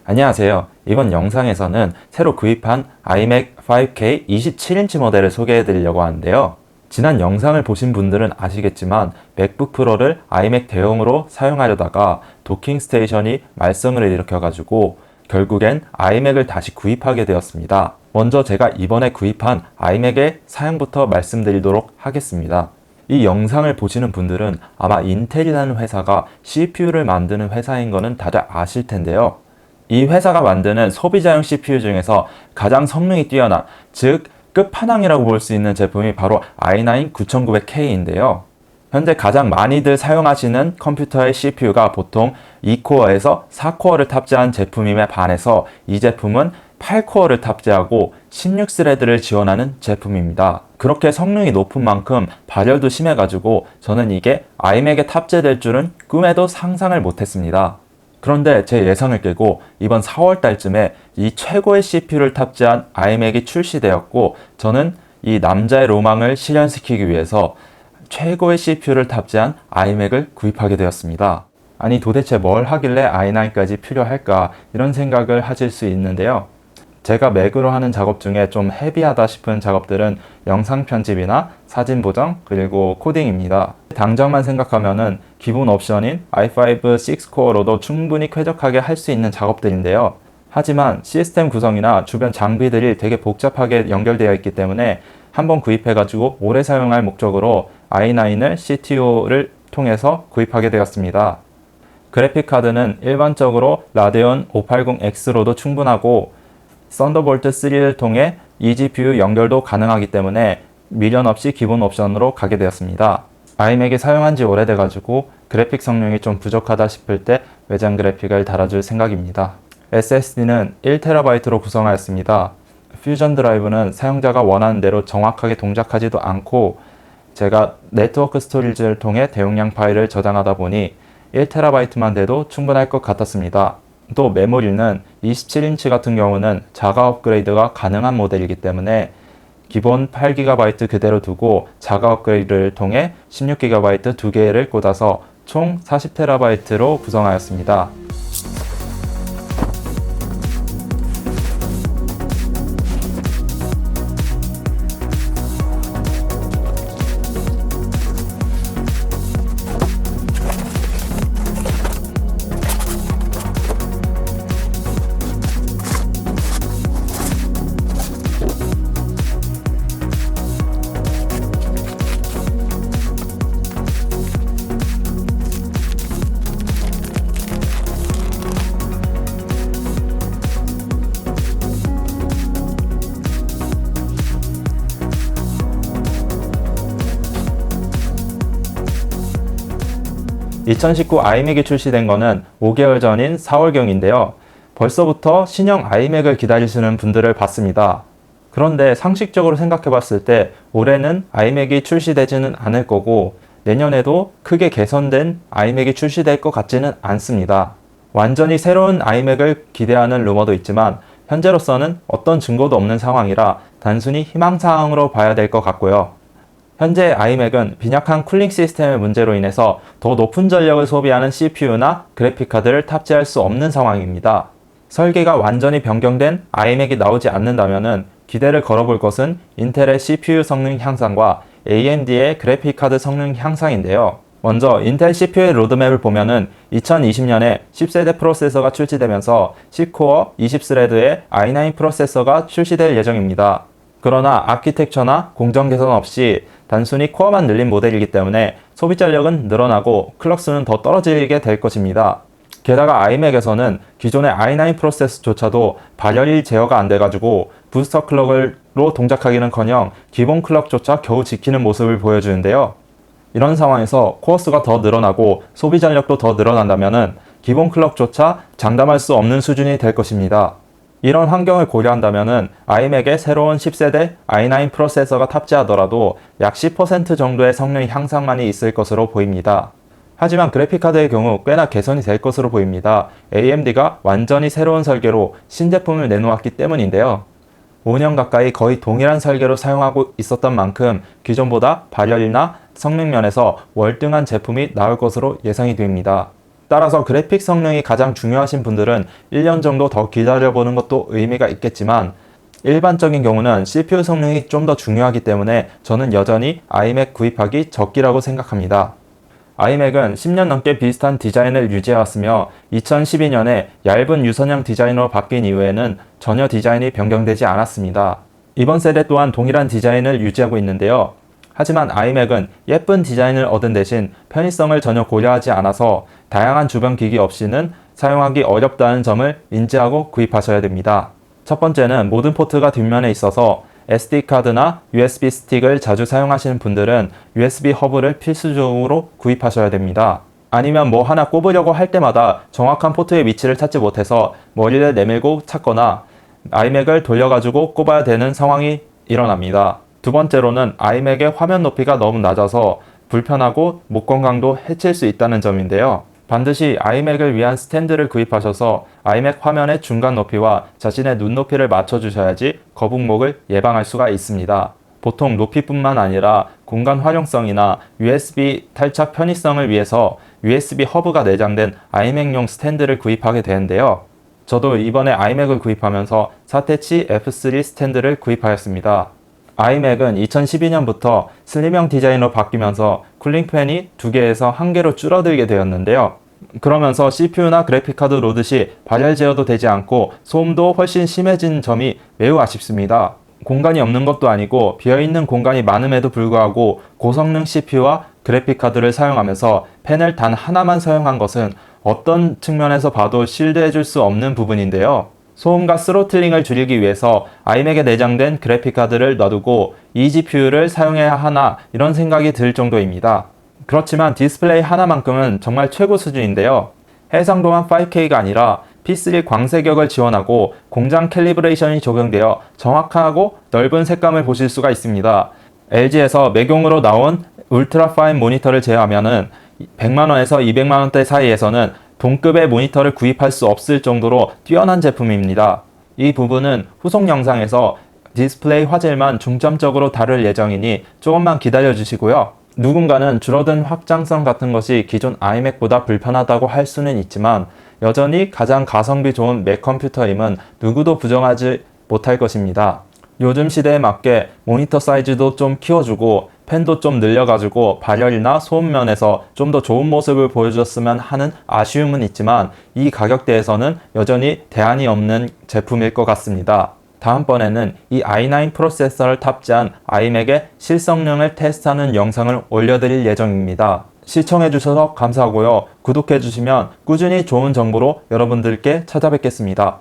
안녕하세요. 이번 영상에서는 새로 구입한 iMac 5K 27인치 모델을 소개해 드리려고 하는데요. 지난 영상을 보신 분들은 아시겠지만 맥북 프로를 iMac 대용으로 사용하려다가 도킹 스테이션이 말썽을 일으켜가지고 결국엔 iMac을 다시 구입하게 되었습니다. 먼저 제가 이번에 구입한 iMac의 사양부터 말씀드리도록 하겠습니다. 이 영상을 보시는 분들은 아마 인텔이라는 회사가 CPU를 만드는 회사인 거는 다들 아실 텐데요. 이 회사가 만드는 소비자용 CPU 중에서 가장 성능이 뛰어난, 즉 끝판왕이라고 볼 수 있는 제품이 바로 i9 9900K인데요. 현재 가장 많이들 사용하시는 컴퓨터의 CPU가 보통 2코어에서 4코어를 탑재한 제품임에 반해서 이 제품은 8코어를 탑재하고 16스레드를 지원하는 제품입니다. 그렇게 성능이 높은 만큼 발열도 심해가지고 저는 이게 iMac에 탑재될 줄은 꿈에도 상상을 못했습니다. 그런데 제 예상을 깨고 이번 4월 달쯤에 이 최고의 CPU를 탑재한 iMac이 출시되었고 저는 이 남자의 로망을 실현시키기 위해서 최고의 CPU를 탑재한 iMac을 구입하게 되었습니다. 아니 도대체 뭘 하길래 i9까지 필요할까 이런 생각을 하실 수 있는데요. 제가 맥으로 하는 작업 중에 좀 헤비하다 싶은 작업들은 영상 편집이나 사진 보정 그리고 코딩입니다. 당장만 생각하면은 기본 옵션인 i5 6코어로도 충분히 쾌적하게 할 수 있는 작업들인데요. 하지만 시스템 구성이나 주변 장비들이 되게 복잡하게 연결되어 있기 때문에 한번 구입해가지고 오래 사용할 목적으로 i9을 CTO를 통해서 구입하게 되었습니다. 그래픽카드는 일반적으로 라데온 580X로도 충분하고 썬더볼트 3를 통해 eGPU 연결도 가능하기 때문에 미련 없이 기본 옵션으로 가게 되었습니다. iMac이 사용한 지 오래돼가지고 그래픽 성능이 좀 부족하다 싶을 때 외장 그래픽을 달아줄 생각입니다. SSD는 1TB로 구성하였습니다. 퓨전 드라이브는 사용자가 원하는 대로 정확하게 동작하지도 않고 제가 네트워크 스토리지를 통해 대용량 파일을 저장하다 보니 1TB만 돼도 충분할 것 같았습니다. 또 메모리는 27인치 같은 경우는 자가 업그레이드가 가능한 모델이기 때문에 기본 8GB 그대로 두고 자가 업그레이드를 통해 16GB 2개를 꽂아서 총 40TB로 구성하였습니다. (2019) iMac이 출시된 거는 5개월 전인 4월경인데요. 벌써부터 신형 iMac을 기다리시는 분들을 봤습니다. 그런데 상식적으로 생각해 봤을 때 올해는 iMac이 출시되지는 않을 거고 내년에도 크게 개선된 iMac이 출시될 것 같지는 않습니다. 완전히 새로운 iMac을 기대하는 루머도 있지만 현재로서는 어떤 증거도 없는 상황이라 단순히 희망사항으로 봐야 될 것 같고요. 현재 iMac은 빈약한 쿨링 시스템의 문제로 인해서 더 높은 전력을 소비하는 CPU나 그래픽카드를 탑재할 수 없는 상황입니다. 설계가 완전히 변경된 iMac이 나오지 않는다면 기대를 걸어볼 것은 인텔의 CPU 성능 향상과 AMD의 그래픽카드 성능 향상인데요. 먼저 인텔 CPU의 로드맵을 보면은 2020년에 10세대 프로세서가 출시되면서 10코어 20스레드의 i9 프로세서가 출시될 예정입니다. 그러나 아키텍처나 공정 개선 없이 단순히 코어만 늘린 모델이기 때문에 소비 전력은 늘어나고 클럭수는 더 떨어지게 될 것입니다. 게다가 iMac에서는 기존의 i9 프로세서조차도 발열이 제어가 안 돼가지고 부스터 클럭으로 동작하기는커녕 기본 클럭조차 겨우 지키는 모습을 보여주는데요. 이런 상황에서 코어수가 더 늘어나고 소비 전력도 더 늘어난다면 기본 클럭조차 장담할 수 없는 수준이 될 것입니다. 이런 환경을 고려한다면 iMac에 새로운 10세대 i9 프로세서가 탑재하더라도 약 10% 정도의 성능 향상만이 있을 것으로 보입니다. 하지만 그래픽카드의 경우 꽤나 개선이 될 것으로 보입니다. AMD가 완전히 새로운 설계로 신제품을 내놓았기 때문인데요. 5년 가까이 거의 동일한 설계로 사용하고 있었던 만큼 기존보다 발열이나 성능 면에서 월등한 제품이 나올 것으로 예상이 됩니다. 따라서 그래픽 성능이 가장 중요하신 분들은 1년 정도 더 기다려보는 것도 의미가 있겠지만 일반적인 경우는 CPU 성능이 좀 더 중요하기 때문에 저는 여전히 iMac 구입하기 적기라고 생각합니다. iMac은 10년 넘게 비슷한 디자인을 유지해왔으며 2012년에 얇은 유선형 디자인으로 바뀐 이후에는 전혀 디자인이 변경되지 않았습니다. 이번 세대 또한 동일한 디자인을 유지하고 있는데요. 하지만 iMac은 예쁜 디자인을 얻은 대신 편의성을 전혀 고려하지 않아서 다양한 주변 기기 없이는 사용하기 어렵다는 점을 인지하고 구입하셔야 됩니다. 첫 번째는 모든 포트가 뒷면에 있어서 SD카드나 USB 스틱을 자주 사용하시는 분들은 USB 허브를 필수적으로 구입하셔야 됩니다. 아니면 뭐 하나 꼽으려고 할 때마다 정확한 포트의 위치를 찾지 못해서 머리를 내밀고 찾거나 iMac을 돌려가지고 꼽아야 되는 상황이 일어납니다. 두 번째로는 iMac의 화면 높이가 너무 낮아서 불편하고 목 건강도 해칠 수 있다는 점인데요. 반드시 iMac을 위한 스탠드를 구입하셔서 iMac 화면의 중간 높이와 자신의 눈높이를 맞춰주셔야지 거북목을 예방할 수가 있습니다. 보통 높이뿐만 아니라 공간 활용성이나 USB 탈착 편의성을 위해서 USB 허브가 내장된 iMac용 스탠드를 구입하게 되는데요. 저도 이번에 iMac을 구입하면서 사테치 F3 스탠드를 구입하였습니다. iMac은 2012년부터 슬림형 디자인으로 바뀌면서 쿨링팬이 2개에서 1개로 줄어들게 되었는데요. 그러면서 CPU나 그래픽카드 로드 시 발열 제어도 되지 않고 소음도 훨씬 심해진 점이 매우 아쉽습니다. 공간이 없는 것도 아니고 비어있는 공간이 많음에도 불구하고 고성능 CPU와 그래픽카드를 사용하면서 펜을 단 하나만 사용한 것은 어떤 측면에서 봐도 실드해줄 수 없는 부분인데요. 소음과 스로틀링을 줄이기 위해서 iMac에 내장된 그래픽카드를 놔두고 eGPU를 사용해야 하나 이런 생각이 들 정도입니다. 그렇지만 디스플레이 하나만큼은 정말 최고 수준인데요. 해상도만 5K가 아니라 P3 광세격을 지원하고 공장 캘리브레이션이 적용되어 정확하고 넓은 색감을 보실 수가 있습니다. LG에서 매경으로 나온 울트라 파인 모니터를 제외하면 100만원에서 200만원대 사이에서는 동급의 모니터를 구입할 수 없을 정도로 뛰어난 제품입니다. 이 부분은 후속 영상에서 디스플레이 화질만 중점적으로 다룰 예정이니 조금만 기다려 주시고요. 누군가는 줄어든 확장성 같은 것이 기존 iMac보다 불편하다고 할 수는 있지만 여전히 가장 가성비 좋은 맥 컴퓨터임은 누구도 부정하지 못할 것입니다. 요즘 시대에 맞게 모니터 사이즈도 좀 키워주고 펜도 좀 늘려가지고 발열이나 소음 면에서 좀 더 좋은 모습을 보여줬으면 하는 아쉬움은 있지만 이 가격대에서는 여전히 대안이 없는 제품일 것 같습니다. 다음번에는 이 i9 프로세서를 탑재한 iMac의 실성능을 테스트하는 영상을 올려드릴 예정입니다. 시청해주셔서 감사하고요. 구독해주시면 꾸준히 좋은 정보로 여러분들께 찾아뵙겠습니다.